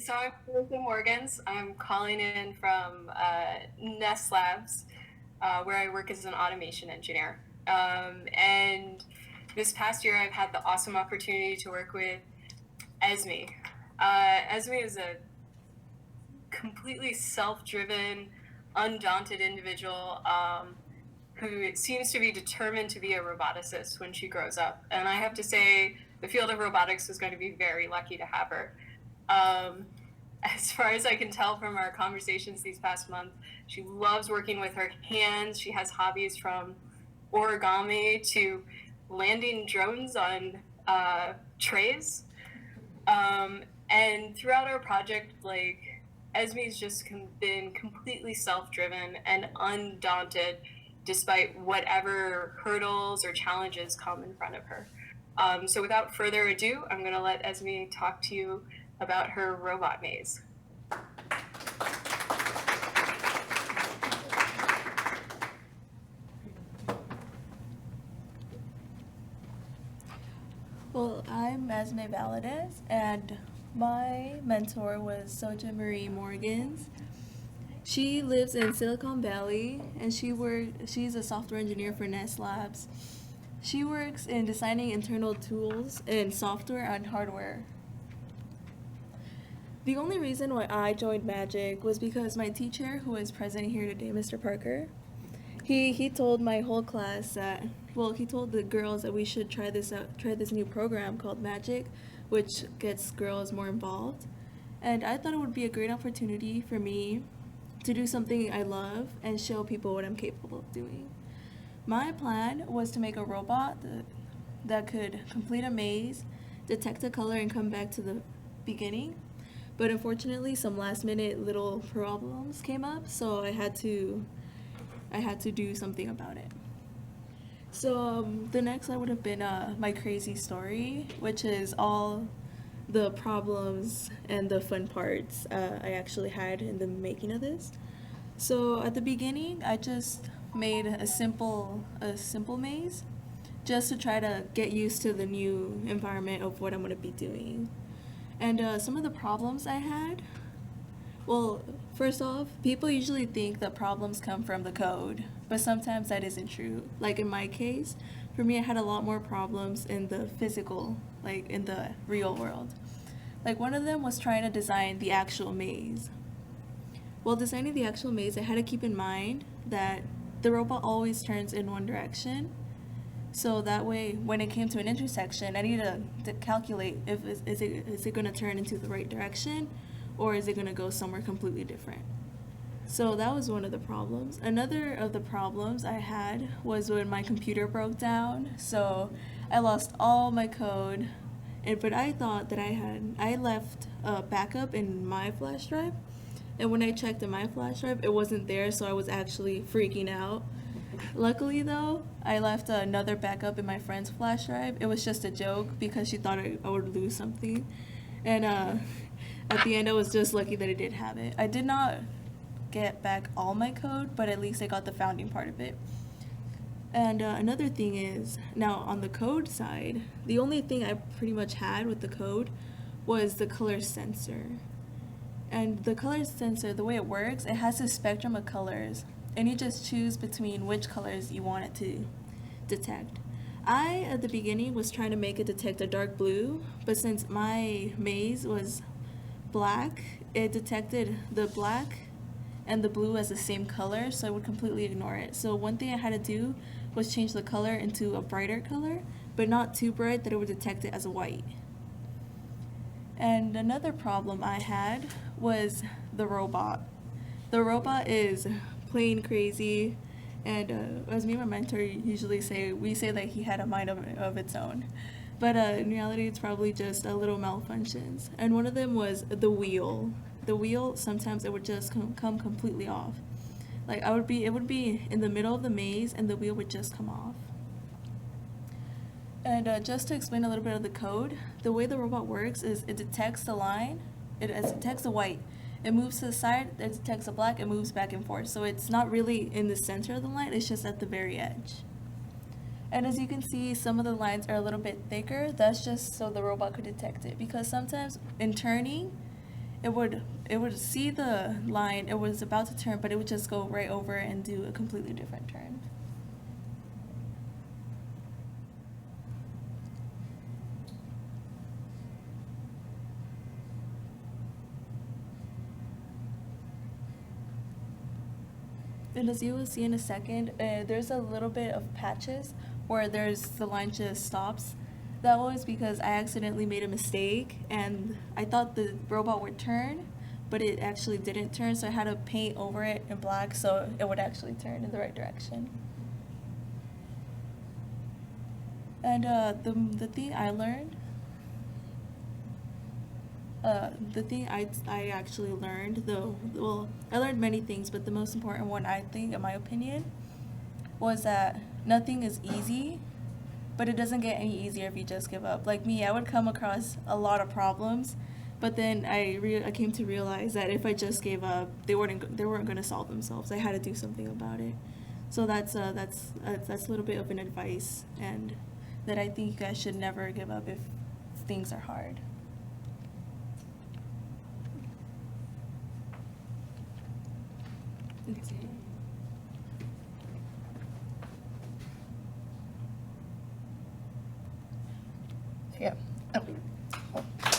So I'm Melissa Morgans. I'm calling in from Nest Labs, where I work as an automation engineer. And this past year, I've had the awesome opportunity to work with Esme. Esme is a completely self-driven, undaunted individual who seems to be determined to be a roboticist when she grows up. And I have to say, the field of robotics is going to be very lucky to have her. Um, as far as I can tell from our conversations these past months, she loves working with her hands. She has hobbies from origami to landing drones on trays. And throughout our project, like, Esme's just been completely self-driven and undaunted despite whatever hurdles or challenges come in front of her. So without further ado, I'm going to let Esme talk to you about her robot maze. Well, I'm Esme Valadez, and my mentor was Soja Marie Morgans. She lives in Silicon Valley, and she's a software engineer for Nest Labs. She works in designing internal tools in software and hardware. The only reason why I joined Magic was because my teacher, who is present here today, Mr. Parker, he told my whole class that, well, he told the girls that we should try this new program called Magic, which gets girls more involved. And I thought it would be a great opportunity for me to do something I love and show people what I'm capable of doing. My plan was to make a robot that could complete a maze, detect a color, and come back to the beginning. But unfortunately, some last minute little problems came up, so I had to do something about it. So the next slide would have been my crazy story, which is all the problems and the fun parts I actually had in the making of this. So at the beginning, I just made a simple maze, just to try to get used to the new environment of what I'm gonna be doing. And some of the problems I had, well, first off, people usually think that problems come from the code, but sometimes that isn't true. Like in my case, for me, I had a lot more problems in the physical, like in the real world. Like one of them was trying to design the actual maze. While designing the actual maze, I had to keep in mind that the robot always turns in one direction. So that way, when it came to an intersection, I needed to calculate if is it going to turn into the right direction, or is it going to go somewhere completely different. So that was one of the problems. Another of the problems I had was when my computer broke down. So I lost all my code, but I thought that I left a backup in my flash drive. And when I checked in my flash drive, it wasn't there, so I was actually freaking out. Luckily, though, I left another backup in my friend's flash drive. It was just a joke because she thought I would lose something. And at the end, I was just lucky that I did have it. I did not get back all my code, but at least I got the founding part of it. And another thing is, now on the code side, the only thing I pretty much had with the code was the color sensor. And the color sensor, the way it works, it has a spectrum of colors, and you just choose between which colors you want it to detect. I, at the beginning, was trying to make it detect a dark blue, but since my maze was black, it detected the black and the blue as the same color, so I would completely ignore it. So one thing I had to do was change the color into a brighter color, but not too bright that it would detect it as a white. And another problem I had was the robot. The robot is plain crazy, and as me and my mentor usually say, we say that he had a mind of its own. But in reality, it's probably just a little malfunctions. And one of them was the wheel. The wheel, sometimes it would just come completely off. Like it would be in the middle of the maze, and the wheel would just come off. And just to explain a little bit of the code, the way the robot works is it detects the line, it detects the white, it moves to the side, it detects the black, it moves back and forth. So it's not really in the center of the line, it's just at the very edge. And as you can see, some of the lines are a little bit thicker. That's just so the robot could detect it. Because sometimes in turning, it would see the line, it was about to turn, but it would just go right over and do a completely different turn. And as you will see in a second, there's a little bit of patches where the line just stops. That was because I accidentally made a mistake and I thought the robot would turn, but it actually didn't turn, so I had to paint over it in black so it would actually turn in the right direction. And the thing I learned, the thing I actually learned, I learned many things, but the most important one, I think, in my opinion, was that nothing is easy, but it doesn't get any easier if you just give up. Like me, I would come across a lot of problems, but then I came to realize that if I just gave up, they weren't going to solve themselves. I had to do something about it. So that's a little bit of an advice, and that I think you guys should never give up if things are hard. Yeah. Oh.